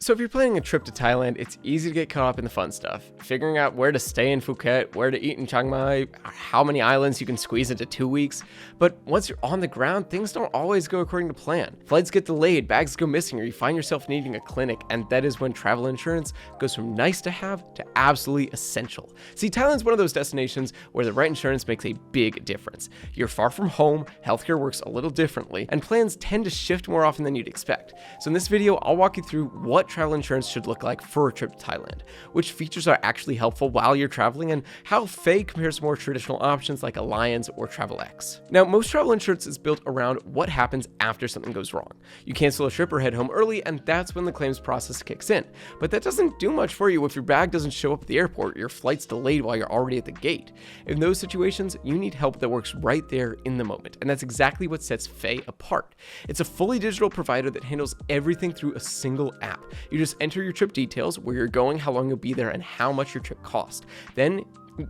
So if you're planning a trip to Thailand, it's easy to get caught up in the fun stuff. Figuring out where to stay in Phuket, where to eat in Chiang Mai, how many islands you can squeeze into 2 weeks. But once you're on the ground, things don't always go according to plan. Flights get delayed, bags go missing, or you find yourself needing a clinic, and that is when travel insurance goes from nice to have to absolutely essential. See, Thailand's one of those destinations where the right insurance makes a big difference. You're far from home, healthcare works a little differently, and plans tend to shift more often than you'd expect. So in this video, I'll walk you through what travel insurance should look like for a trip to Thailand, which features are actually helpful while you're traveling, and how Faye compares to more traditional options like Alliance or TravelX. Now, most travel insurance is built around what happens after something goes wrong. You cancel a trip or head home early, and that's when the claims process kicks in. But that doesn't do much for you if your bag doesn't show up at the airport, your flight's delayed while you're already at the gate. In those situations, you need help that works right there in the moment, and that's exactly what sets Faye apart. It's a fully digital provider that handles everything through a single app. You just enter your trip details, where you're going, how long you'll be there, and how much your trip cost. Then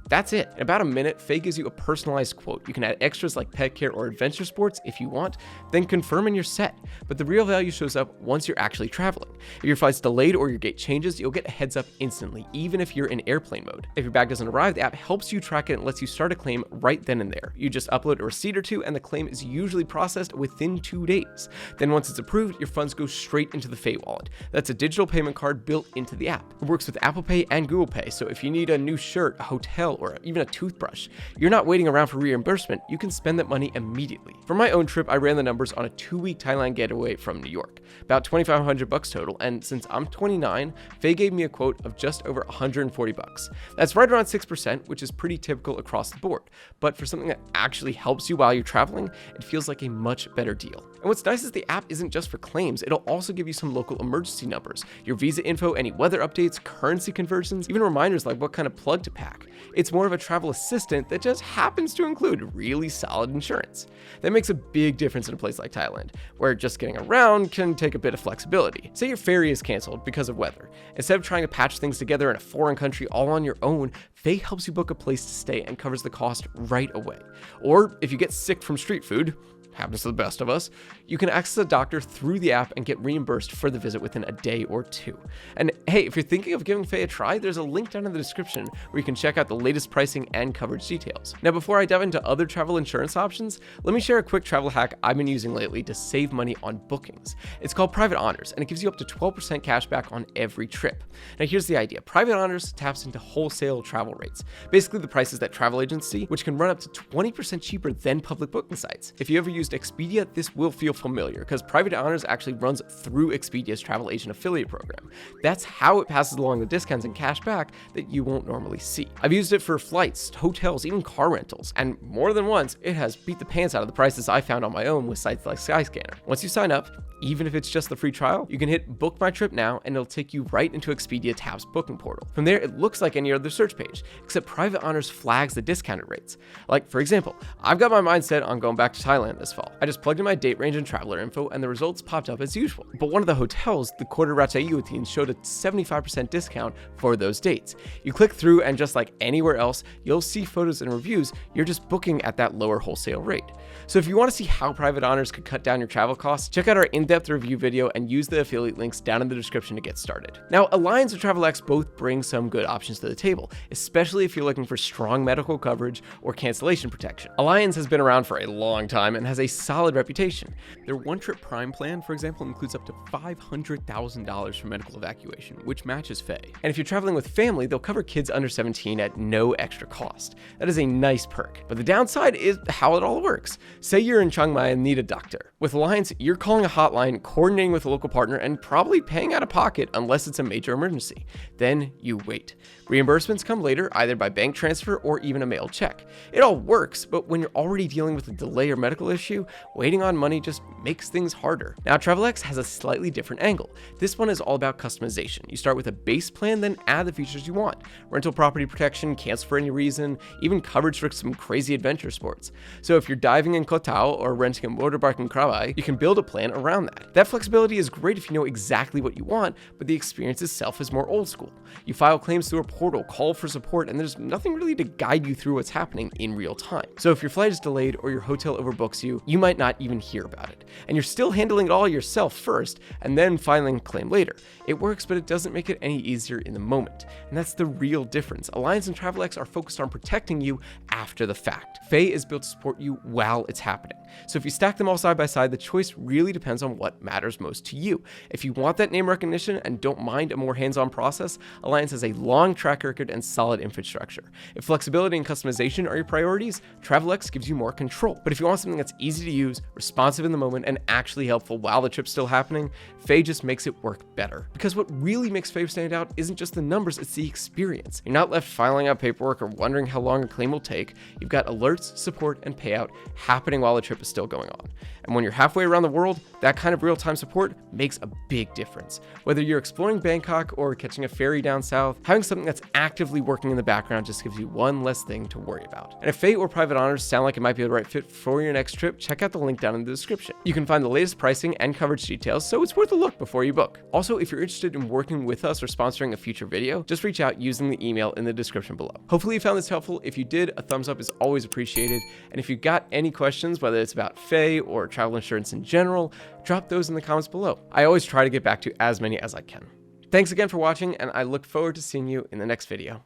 that's it. In about a minute, Faye gives you a personalized quote. You can add extras like pet care or adventure sports if you want, then confirm and you're set. But the real value shows up once you're actually traveling. If your flight's delayed or your gate changes, you'll get a heads up instantly, even if you're in airplane mode. If your bag doesn't arrive, the app helps you track it and lets you start a claim right then and there. You just upload a receipt or two, and the claim is usually processed within 2 days. Then once it's approved, your funds go straight into the Faye wallet. That's a digital payment card built into the app. It works with Apple Pay and Google Pay, so if you need a new shirt, a hotel, or even a toothbrush, you're not waiting around for reimbursement. You can spend that money immediately. For my own trip, I ran the numbers on a 2-week Thailand getaway from New York, about $2,500 total, and since I'm 29, Faye gave me a quote of just over $140. That's right around 6%, which is pretty typical across the board. But for something that actually helps you while you're traveling, it feels like a much better deal. And what's nice is the app isn't just for claims. It'll also give you some local emergency numbers, your visa info, any weather updates, currency conversions, even reminders like what kind of plug to pack. It's more of a travel assistant that just happens to include really solid insurance. That makes a big difference in a place like Thailand, where just getting around can take a bit of flexibility. Say your ferry is canceled because of weather. Instead of trying to patch things together in a foreign country all on your own, Faye helps you book a place to stay and covers the cost right away. Or if you get sick from street food, happens to the best of us, you can access a doctor through the app and get reimbursed for the visit within a day or 2. And hey, if you're thinking of giving Faye a try, there's a link down in the description where you can check out the latest pricing and coverage details. Now, before I dive into other travel insurance options, let me share a quick travel hack I've been using lately to save money on bookings. It's called Private Honors, and it gives you up to 12% cash back on every trip. Now, here's the idea. Private Honors taps into wholesale travel rates, basically the prices that travel agents see, which can run up to 20% cheaper than public booking sites. If you ever used Expedia, this will feel familiar because Private Honors actually runs through Expedia's travel agent affiliate program. That's how it passes along the discounts and cash back that you won't normally see. I've used it for flights, hotels, even car rentals, and more than once, it has beat the pants out of the prices I found on my own with sites like Skyscanner. Once you sign up, even if it's just the free trial, you can hit book my trip now and it'll take you right into Expedia tab's booking portal. From there, it looks like any other search page, except Private Honors flags the discounted rates. Like, for example, I've got my mind set on going back to Thailand this fall. I just plugged in my date range and traveler info and the results popped up as usual. But one of the hotels, the Quarter Ratchayutin, showed a 75% discount for those dates. You click through and just like anywhere else, you'll see photos and reviews. You're just booking at that lower wholesale rate. So if you want to see how Private Honors could cut down your travel costs, check out our in-depth review video and use the affiliate links down in the description to get started. Now, Alliance and TravelX both bring some good options to the table, especially if you're looking for strong medical coverage or cancellation protection. Alliance has been around for a long time and has a solid reputation. Their one-trip Prime plan, for example, includes up to $500,000 for medical evacuation, which matches Faye. And if you're traveling with family, they'll cover kids under 17 at no extra cost. That is a nice perk. But the downside is how it all works. Say you're in Chiang Mai and need a doctor. With Alliance, you're calling a hotline, coordinating with a local partner, and probably paying out of pocket unless it's a major emergency. Then you wait. Reimbursements come later, either by bank transfer or even a mailed check. It all works, but when you're already dealing with a delay or medical issue, waiting on money just makes things harder. Now, TravelX has a slightly different angle. This one is all about customization. You start with a base plan, then add the features you want. Rental property protection, cancel for any reason, even coverage for some crazy adventure sports. So if you're diving in Koh Tao or renting a motorbike in Krabi, bye-bye, you can build a plan around that. That flexibility is great if you know exactly what you want, but the experience itself is more old school. You file claims through a portal, call for support, and there's nothing really to guide you through what's happening in real time. So if your flight is delayed or your hotel overbooks you, you might not even hear about it. And you're still handling it all yourself first, and then filing a claim later. It works, but it doesn't make it any easier in the moment. And that's the real difference. Alliance and TravelX are focused on protecting you after the fact. Faye is built to support you while it's happening. So if you stack them all side by side, the choice really depends on what matters most to you. If you want that name recognition and don't mind a more hands-on process, Alliance has a long track record and solid infrastructure. If flexibility and customization are your priorities, TravelX gives you more control. But if you want something that's easy to use, responsive in the moment, and actually helpful while the trip's still happening, Faye just makes it work better. Because what really makes Faye stand out isn't just the numbers, it's the experience. You're not left filing out paperwork or wondering how long a claim will take. You've got alerts, support, and payout happening while the trip is still going on. And when you're halfway around the world, that kind of real-time support makes a big difference. Whether you're exploring Bangkok or catching a ferry down south, having something that's actively working in the background just gives you one less thing to worry about. And if Faye or Private Honors sound like it might be the right fit for your next trip, check out the link down in the description. You can find the latest pricing and coverage details, so it's worth a look before you book. Also, if you're interested in working with us or sponsoring a future video, just reach out using the email in the description below. Hopefully you found this helpful. If you did, a thumbs up is always appreciated. And if you got any questions, whether it's about Faye or travel insurance in general, drop those in the comments below. I always try to get back to as many as I can. Thanks again for watching, and I look forward to seeing you in the next video.